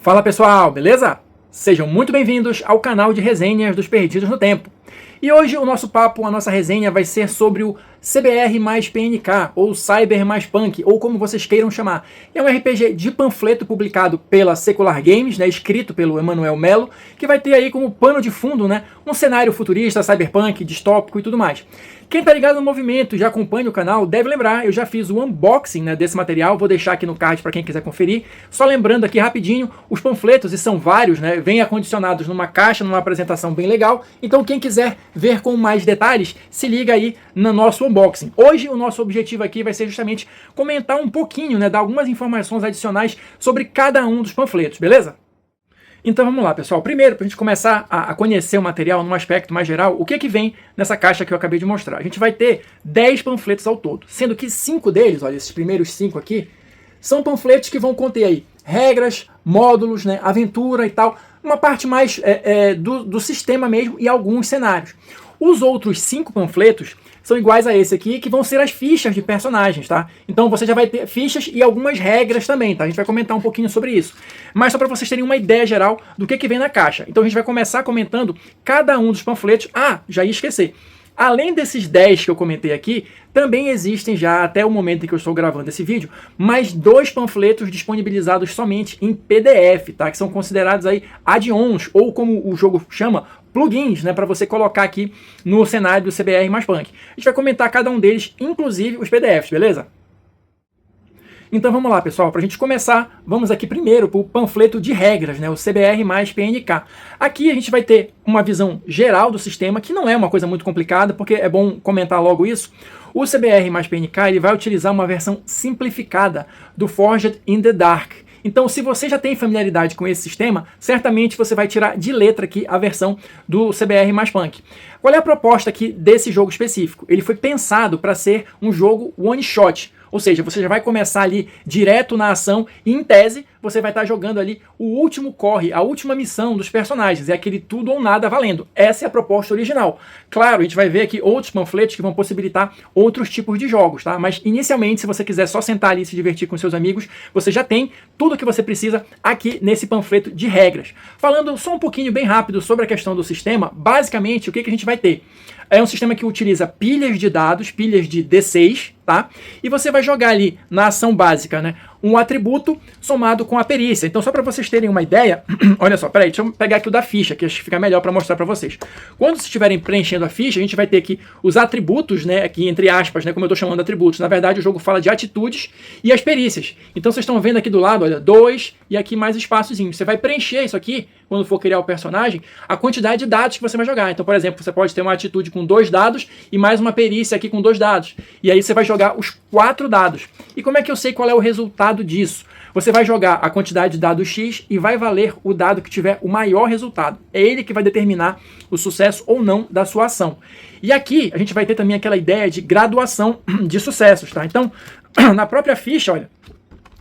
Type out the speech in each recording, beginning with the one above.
Fala pessoal, beleza? Sejam muito bem-vindos ao canal de resenhas dos Perdidos no Tempo. E hoje o nosso papo, a nossa resenha vai ser sobre o CBR mais PNK, ou Cyber mais Punk, ou como vocês queiram chamar. É um RPG de panfleto publicado pela Secular Games, escrito pelo Emanuel Melo, que vai ter aí como pano de fundo um cenário futurista, cyberpunk, distópico e tudo mais. Quem tá ligado no movimento e já acompanha o canal deve lembrar, eu já fiz o unboxing desse material, vou deixar aqui no card para quem quiser conferir. Só lembrando aqui rapidinho, os panfletos, e são vários, vêm acondicionados numa caixa, numa apresentação bem legal. Então quem quiser ver com mais detalhes, se liga aí no nosso unboxing. Hoje o nosso objetivo aqui vai ser justamente comentar um pouquinho, dar algumas informações adicionais sobre cada um dos panfletos, beleza? Então vamos lá, pessoal. Primeiro, para a gente começar a conhecer o material num aspecto mais geral, o que vem nessa caixa que eu acabei de mostrar? A gente vai ter 10 panfletos ao todo, sendo que 5 deles, olha, esses primeiros 5 aqui, são panfletos que vão conter aí regras, módulos, aventura e tal, uma parte mais do sistema mesmo e alguns cenários. Os outros 5 panfletos são iguais a esse aqui, que vão ser as fichas de personagens, tá? Então você já vai ter fichas e algumas regras também, tá? A gente vai comentar um pouquinho sobre isso. Mas só para vocês terem uma ideia geral do que vem na caixa. Então a gente vai começar comentando cada um dos panfletos. Ah, já ia esquecer. Além desses 10 que eu comentei aqui, também existem já, até o momento em que eu estou gravando esse vídeo, mais 2 panfletos disponibilizados somente em PDF, tá? Que são considerados aí add-ons, ou como o jogo chama, plugins, para você colocar aqui no cenário do CBR mais Punk. A gente vai comentar cada um deles, inclusive os PDFs, beleza? Então vamos lá, pessoal, para a gente começar, vamos aqui primeiro para o panfleto de regras, o CBR mais PNK. Aqui a gente vai ter uma visão geral do sistema, que não é uma coisa muito complicada, porque é bom comentar logo isso. O CBR mais PNK ele vai utilizar uma versão simplificada do Forged in the Dark. Então, se você já tem familiaridade com esse sistema, certamente você vai tirar de letra aqui a versão do CBR mais Punk. Qual é a proposta aqui desse jogo específico? Ele foi pensado para ser um jogo one shot. Ou seja, você já vai começar ali direto na ação e, em tese, você vai estar jogando ali o último corre, a última missão dos personagens. É aquele tudo ou nada valendo. Essa é a proposta original. Claro, a gente vai ver aqui outros panfletos que vão possibilitar outros tipos de jogos, tá? Mas, inicialmente, se você quiser só sentar ali e se divertir com seus amigos, você já tem tudo o que você precisa aqui nesse panfleto de regras. Falando só um pouquinho bem rápido sobre a questão do sistema, basicamente, o que a gente vai ter? É um sistema que utiliza pilhas de dados, pilhas de D6, tá? E você vai jogar ali na ação básica, um atributo somado com a perícia. Então, só para vocês terem uma ideia, olha só, peraí, deixa eu pegar aqui o da ficha, que acho que fica melhor para mostrar para vocês. Quando vocês estiverem preenchendo a ficha, a gente vai ter aqui os atributos, aqui entre aspas, como eu estou chamando de atributos. Na verdade, o jogo fala de atitudes e as perícias. Então, vocês estão vendo aqui do lado, olha, 2 e aqui mais espaçozinho. Você vai preencher isso aqui, quando for criar o personagem, a quantidade de dados que você vai jogar. Então, por exemplo, você pode ter uma atitude com 2 dados e mais uma perícia aqui com 2 dados. E aí você vai jogar os 4 dados. E como é que eu sei qual é o resultado disso? Você vai jogar a quantidade de dados X e vai valer o dado que tiver o maior resultado. É ele que vai determinar o sucesso ou não da sua ação. E aqui a gente vai ter também aquela ideia de graduação de sucessos, tá? Então, na própria ficha, olha,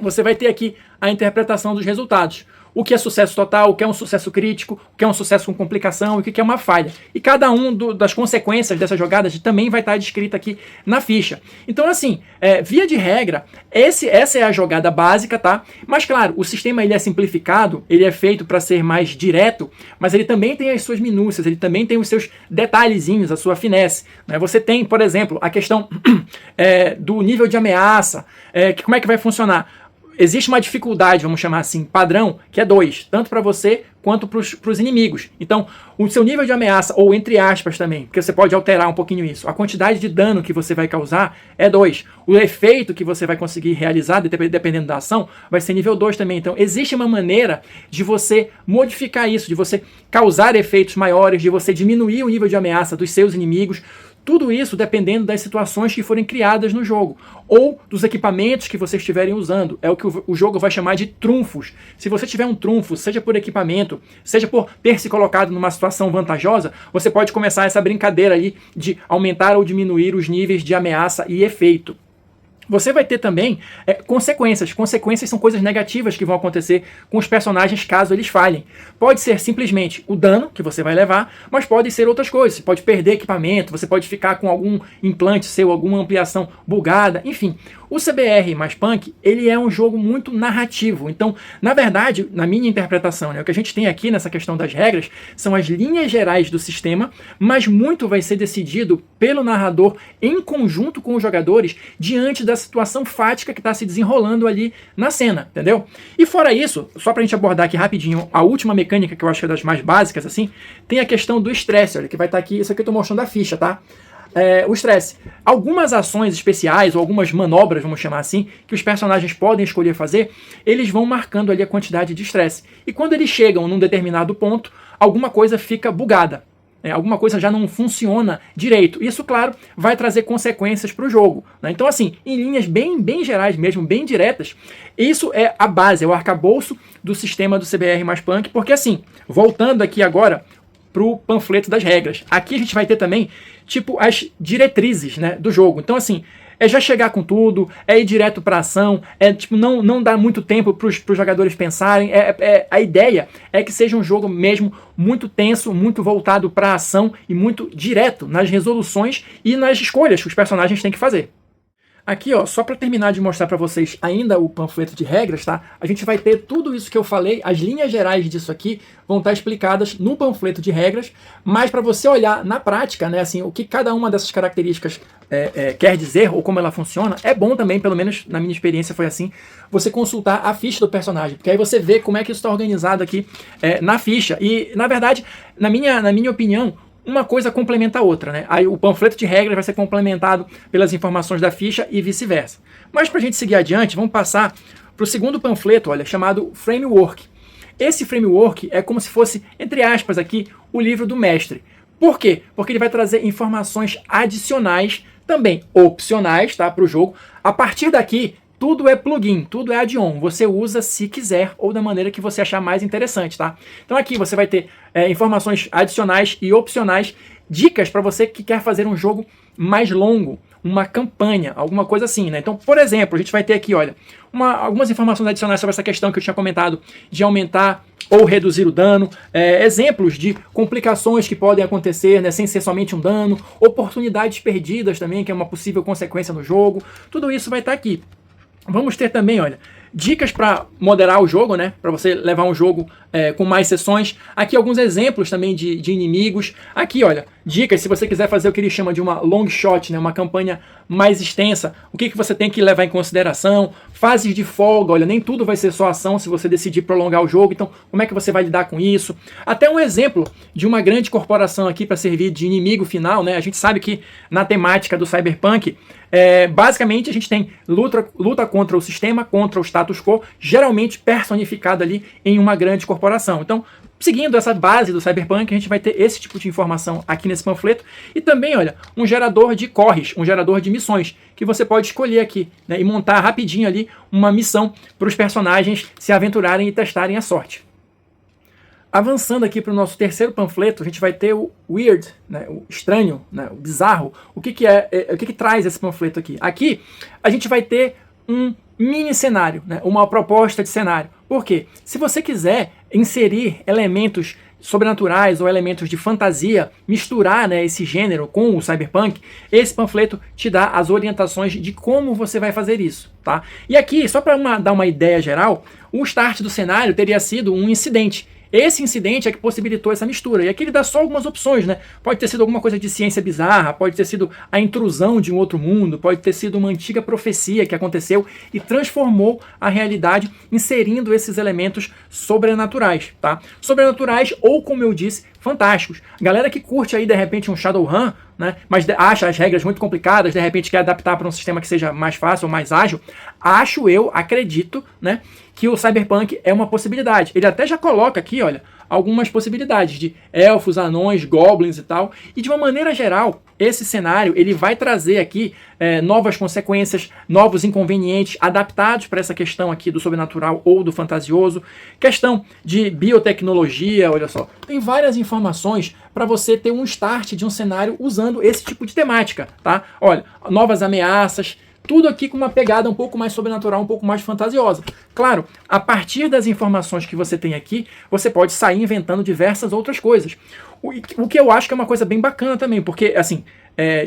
você vai ter aqui a interpretação dos resultados. O que é sucesso total, o que é um sucesso crítico, o que é um sucesso com complicação, o que é uma falha. E cada um das consequências dessas jogadas também vai estar descrita aqui na ficha. Então, assim, via de regra, essa é a jogada básica, tá? Mas, claro, o sistema ele é simplificado, ele é feito para ser mais direto, mas ele também tem as suas minúcias, ele também tem os seus detalhezinhos, a sua finesse. Você tem, por exemplo, a questão do nível de ameaça, como é que vai funcionar? Existe uma dificuldade, vamos chamar assim, padrão, que é 2, tanto para você quanto para os inimigos. Então, o seu nível de ameaça, ou entre aspas também, porque você pode alterar um pouquinho isso, a quantidade de dano que você vai causar é 2. O efeito que você vai conseguir realizar, dependendo da ação, vai ser nível 2 também. Então, existe uma maneira de você modificar isso, de você causar efeitos maiores, de você diminuir o nível de ameaça dos seus inimigos. Tudo isso dependendo das situações que forem criadas no jogo, ou dos equipamentos que vocês estiverem usando. É o que o jogo vai chamar de trunfos. Se você tiver um trunfo, seja por equipamento, seja por ter se colocado numa situação vantajosa, você pode começar essa brincadeira ali de aumentar ou diminuir os níveis de ameaça e efeito. você vai ter também consequências. Consequências são coisas negativas que vão acontecer com os personagens caso eles falhem. Pode ser simplesmente o dano que você vai levar, mas pode ser outras coisas. Você pode perder equipamento, você pode ficar com algum implante seu, alguma ampliação bugada, enfim. O CBR mais Punk, ele é um jogo muito narrativo. Então, na verdade, na minha interpretação, né, o que a gente tem aqui nessa questão das regras são as linhas gerais do sistema, mas muito vai ser decidido pelo narrador em conjunto com os jogadores diante da situação fática que está se desenrolando ali na cena, entendeu? E fora isso, só pra gente abordar aqui rapidinho a última mecânica, que eu acho que é das mais básicas, assim, tem a questão do estresse, olha, que vai estar aqui, isso aqui eu tô mostrando a ficha, tá? O estresse. Algumas ações especiais, ou algumas manobras, vamos chamar assim, que os personagens podem escolher fazer, eles vão marcando ali a quantidade de estresse. E quando eles chegam num determinado ponto, alguma coisa fica bugada. Alguma coisa já não funciona direito. Isso, claro, vai trazer consequências para o jogo, né? Então, assim, em linhas bem gerais mesmo, bem diretas, isso é a base, é o arcabouço do sistema do CBR mais Punk, porque assim, voltando aqui agora para o panfleto das regras, aqui a gente vai ter também, tipo, as diretrizes, né, do jogo. Então, assim, é já chegar com tudo, é ir direto para ação, tipo, não dar muito tempo para os jogadores pensarem. A ideia é que seja um jogo mesmo muito tenso, muito voltado para ação e muito direto nas resoluções e nas escolhas que os personagens têm que fazer. Aqui, ó, só para terminar de mostrar para vocês ainda o panfleto de regras, tá? A gente vai ter tudo isso que eu falei, as linhas gerais disso aqui vão estar explicadas no panfleto de regras, mas para você olhar na prática, né, assim, o que cada uma dessas características quer dizer ou como ela funciona, é bom também, pelo menos na minha experiência foi assim, você consultar a ficha do personagem, porque aí você vê como é que isso está organizado aqui na ficha. E, na verdade, na minha opinião, uma coisa complementa a outra, né? Aí o panfleto de regras vai ser complementado pelas informações da ficha e vice-versa. Mas para a gente seguir adiante, vamos passar para o segundo panfleto, olha, chamado Framework. Esse framework é como se fosse, entre aspas aqui, o livro do mestre. Por quê? Porque ele vai trazer informações adicionais, também opcionais, tá, para o jogo. A partir daqui, tudo é plugin, tudo é add-on. Você usa se quiser ou da maneira que você achar mais interessante, tá? Então aqui você vai ter informações adicionais e opcionais, dicas para você que quer fazer um jogo mais longo, uma campanha, alguma coisa assim, né? Então, por exemplo, a gente vai ter aqui, olha, algumas informações adicionais sobre essa questão que eu tinha comentado de aumentar ou reduzir o dano, exemplos de complicações que podem acontecer, né, sem ser somente um dano, oportunidades perdidas também, que é uma possível consequência no jogo. Tudo isso vai estar aqui. Vamos ter também, olha, dicas para moderar o jogo, né? Para você levar um jogo com mais sessões. Aqui alguns exemplos também de inimigos. Aqui, olha, dicas se você quiser fazer o que ele chama de uma long shot, né? Uma campanha mais extensa. O que você tem que levar em consideração. Fases de folga, olha, nem tudo vai ser só ação se você decidir prolongar o jogo. Então, como é que você vai lidar com isso? Até um exemplo de uma grande corporação aqui para servir de inimigo final, né? A gente sabe que na temática do Cyberpunk, basicamente a gente tem luta contra o sistema, contra o status quo, geralmente personificado ali em uma grande corporação. Então, seguindo essa base do Cyberpunk, a gente vai ter esse tipo de informação aqui nesse panfleto. E também, olha, um gerador de corres, um gerador de missões, que você pode escolher aqui, né, e montar rapidinho ali uma missão para os personagens se aventurarem e testarem a sorte. Avançando aqui para o nosso terceiro panfleto, a gente vai ter o weird, né, o estranho, né, o bizarro. O que traz esse panfleto aqui? Aqui a gente vai ter um mini cenário, né, uma proposta de cenário. Por quê? Se você quiser inserir elementos sobrenaturais ou elementos de fantasia, misturar, né, esse gênero com o Cyberpunk, esse panfleto te dá as orientações de como você vai fazer isso, tá? E aqui, só para dar uma ideia geral, o start do cenário teria sido um incidente. Esse incidente é que possibilitou essa mistura. E aqui ele dá só algumas opções, né? Pode ter sido alguma coisa de ciência bizarra, pode ter sido a intrusão de um outro mundo, pode ter sido uma antiga profecia que aconteceu e transformou a realidade inserindo esses elementos sobrenaturais, tá? Sobrenaturais ou, como eu disse, fantásticos. Galera que curte aí, de repente, um Shadowrun, né, mas acha as regras muito complicadas, de repente quer adaptar para um sistema que seja mais fácil ou mais ágil, acredito, né, que o Cyberpunk é uma possibilidade. Ele até já coloca aqui, olha, algumas possibilidades de elfos, anões, goblins e tal. E de uma maneira geral, esse cenário ele vai trazer aqui novas consequências, novos inconvenientes adaptados para essa questão aqui do sobrenatural ou do fantasioso. Questão de biotecnologia, olha só. Tem várias informações para você ter um start de um cenário usando esse tipo de temática, tá? Olha, novas ameaças, tudo aqui com uma pegada um pouco mais sobrenatural, um pouco mais fantasiosa. Claro, a partir das informações que você tem aqui, você pode sair inventando diversas outras coisas. O que eu acho que é uma coisa bem bacana também, porque, assim,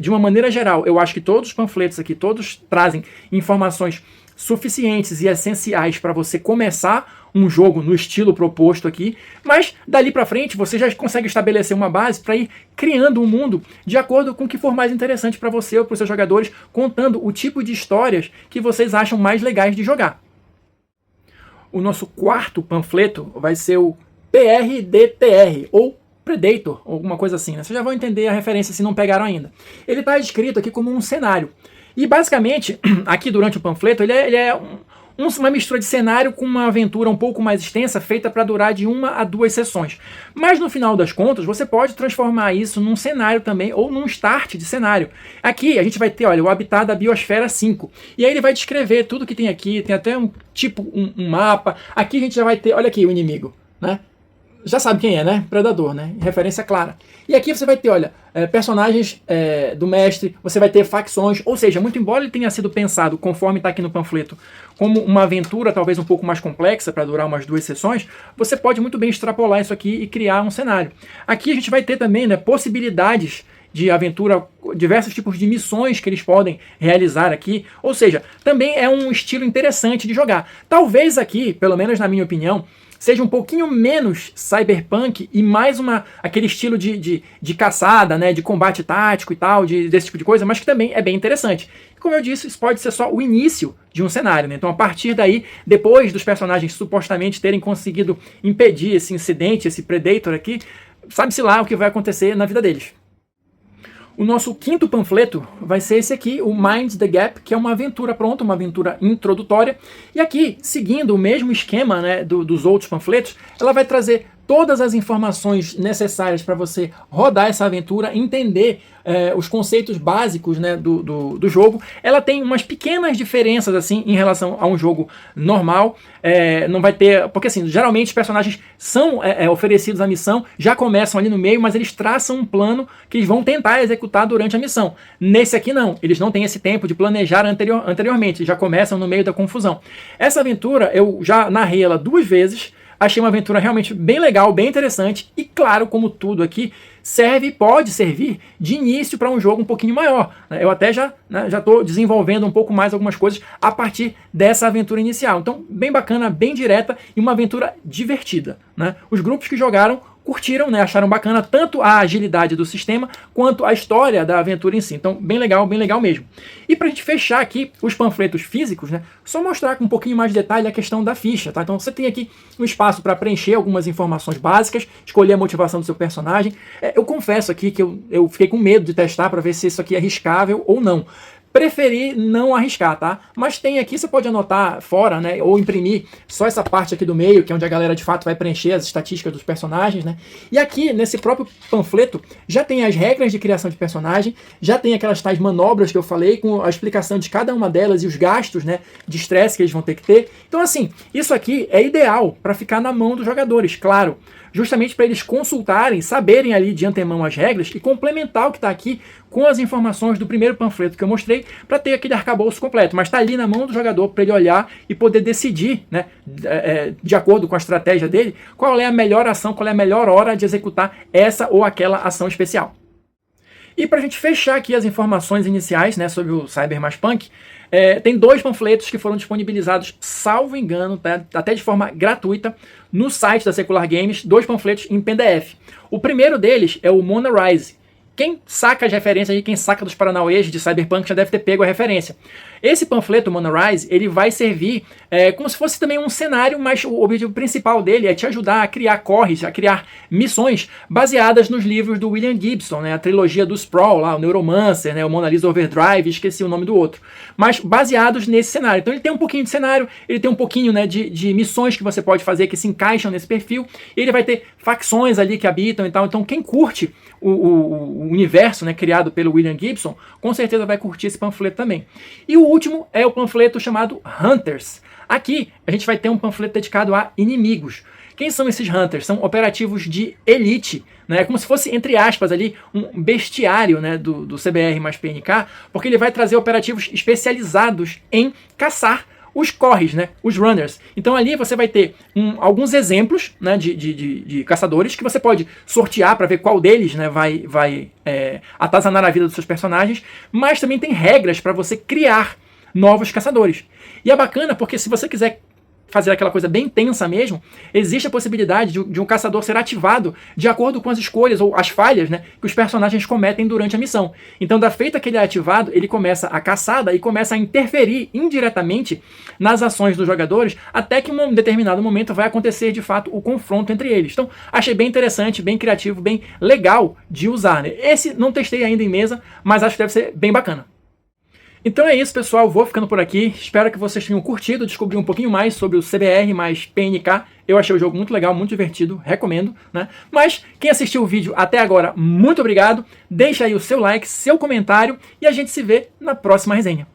de uma maneira geral, eu acho que todos os panfletos aqui, todos trazem informações suficientes e essenciais para você começar um jogo no estilo proposto aqui, mas dali para frente você já consegue estabelecer uma base para ir criando um mundo de acordo com o que for mais interessante para você ou para os seus jogadores, contando o tipo de histórias que vocês acham mais legais de jogar. O nosso quarto panfleto vai ser o PRDTR, ou Predator, alguma coisa assim, né? Vocês já vão entender a referência se não pegaram ainda. Ele está escrito aqui como um cenário. E basicamente, aqui durante o panfleto, ele é uma mistura de cenário com uma aventura um pouco mais extensa, feita para durar de 1 a 2 sessões. Mas no final das contas, você pode transformar isso num cenário também, ou num start de cenário. Aqui a gente vai ter, olha, o habitat da Biosfera 5. E aí ele vai descrever tudo que tem aqui, tem até um mapa. Aqui a gente já vai ter, olha aqui o inimigo, né? Já sabe quem é, né? Predador, né? Referência clara. E aqui você vai ter, olha, personagens do mestre, você vai ter facções, ou seja, muito embora ele tenha sido pensado, conforme está aqui no panfleto, como uma aventura talvez um pouco mais complexa, para durar umas 2 sessões, você pode muito bem extrapolar isso aqui e criar um cenário. Aqui a gente vai ter também, né, possibilidades de aventura, diversos tipos de missões que eles podem realizar aqui, ou seja, também é um estilo interessante de jogar. Talvez aqui, pelo menos na minha opinião, seja um pouquinho menos cyberpunk e mais aquele estilo de caçada, né, de combate tático e tal, desse tipo de coisa, mas que também é bem interessante. E como eu disse, isso pode ser só o início de um cenário, né? Então a partir daí, depois dos personagens supostamente terem conseguido impedir esse incidente, esse Predator aqui, sabe-se lá o que vai acontecer na vida deles. O nosso quinto panfleto vai ser esse aqui, o Mind the Gap, que é uma aventura pronta, uma aventura introdutória. E aqui, seguindo o mesmo esquema, né, dos outros panfletos, ela vai trazer todas as informações necessárias para você rodar essa aventura, entender os conceitos básicos, né, do jogo. Ela tem umas pequenas diferenças assim em relação a um jogo normal. Não vai ter, porque assim, geralmente os personagens são oferecidos à missão, já começam ali no meio, mas eles traçam um plano que eles vão tentar executar durante a missão. Nesse aqui não, eles não têm esse tempo de planejar anteriormente, já começam no meio da confusão. Essa aventura eu já narrei ela 2 vezes. Achei uma aventura realmente bem legal, bem interessante e, claro, como tudo aqui, pode servir de início para um jogo um pouquinho maior. Eu até já estou desenvolvendo um pouco mais algumas coisas a partir dessa aventura inicial. Então, bem bacana, bem direta e uma aventura divertida, né? Os grupos que jogaram curtiram, né, acharam bacana tanto a agilidade do sistema quanto a história da aventura em si. Então, bem legal mesmo. E para a gente fechar aqui os panfletos físicos, né, só mostrar com um pouquinho mais de detalhe a questão da ficha, tá? Então, você tem aqui um espaço para preencher algumas informações básicas, escolher a motivação do seu personagem. Eu confesso aqui que eu fiquei com medo de testar para ver se isso aqui é arriscável ou não. Preferi não arriscar, tá? Mas tem aqui, você pode anotar fora, né? Ou imprimir só essa parte aqui do meio, que é onde a galera de fato vai preencher as estatísticas dos personagens, né? E aqui, nesse próprio panfleto, já tem as regras de criação de personagem, já tem aquelas tais manobras que eu falei, com a explicação de cada uma delas e os gastos, né, de estresse que eles vão ter que ter. Então, assim, isso aqui é ideal para ficar na mão dos jogadores, claro. Justamente para eles consultarem, saberem ali de antemão as regras e complementar o que está aqui com as informações do primeiro panfleto que eu mostrei, para ter aquele arcabouço completo. Mas está ali na mão do jogador para ele olhar e poder decidir, né, de acordo com a estratégia dele, qual é a melhor ação, qual é a melhor hora de executar essa ou aquela ação especial. E para a gente fechar aqui as informações iniciais, né, sobre o Cyber mais Punk, tem 2 panfletos que foram disponibilizados, salvo engano, tá, até de forma gratuita, no site da Secular Games, 2 panfletos em PDF. O primeiro deles é o Mona Rise. Quem saca as referências aí, quem saca dos paranauês de Cyberpunk já deve ter pego a referência. Esse panfleto, Mona Rise, ele vai servir como se fosse também um cenário, mas o objetivo principal dele é te ajudar a criar corres, a criar missões baseadas nos livros do William Gibson, né, a trilogia do Sprawl, lá, o Neuromancer, né, o Mona Lisa Overdrive, esqueci o nome do outro. Mas baseados nesse cenário. Então ele tem um pouquinho de cenário, ele tem um pouquinho, né, de missões que você pode fazer que se encaixam nesse perfil, e ele vai ter facções ali que habitam e tal. Então quem curte o universo, né, criado pelo William Gibson, com certeza vai curtir esse panfleto também. E o último é o panfleto chamado Hunters. Aqui a gente vai ter um panfleto dedicado a inimigos. Quem são esses Hunters? São operativos de elite, né? Como se fosse, entre aspas, ali, um bestiário, né, do CBR mais PNK, porque ele vai trazer operativos especializados em caçar os corres, né, os runners. Então ali você vai ter alguns exemplos, né, de caçadores que você pode sortear para ver qual deles, né, vai atazanar a vida dos seus personagens, mas também tem regras para você criar novos caçadores. E é bacana porque se você quiser fazer aquela coisa bem tensa mesmo, existe a possibilidade de um caçador ser ativado de acordo com as escolhas ou as falhas, né, que os personagens cometem durante a missão. Então, da feita que ele é ativado, ele começa a caçada e começa a interferir indiretamente nas ações dos jogadores, até que em um determinado momento vai acontecer de fato o confronto entre eles. Então, achei bem interessante, bem criativo, bem legal de usar, né? Esse não testei ainda em mesa, mas acho que deve ser bem bacana. Então é isso, pessoal, vou ficando por aqui, espero que vocês tenham curtido, descobrir um pouquinho mais sobre o CBR mais PNK, eu achei o jogo muito legal, muito divertido, recomendo, né? Mas quem assistiu o vídeo até agora, muito obrigado, deixa aí o seu like, seu comentário e a gente se vê na próxima resenha.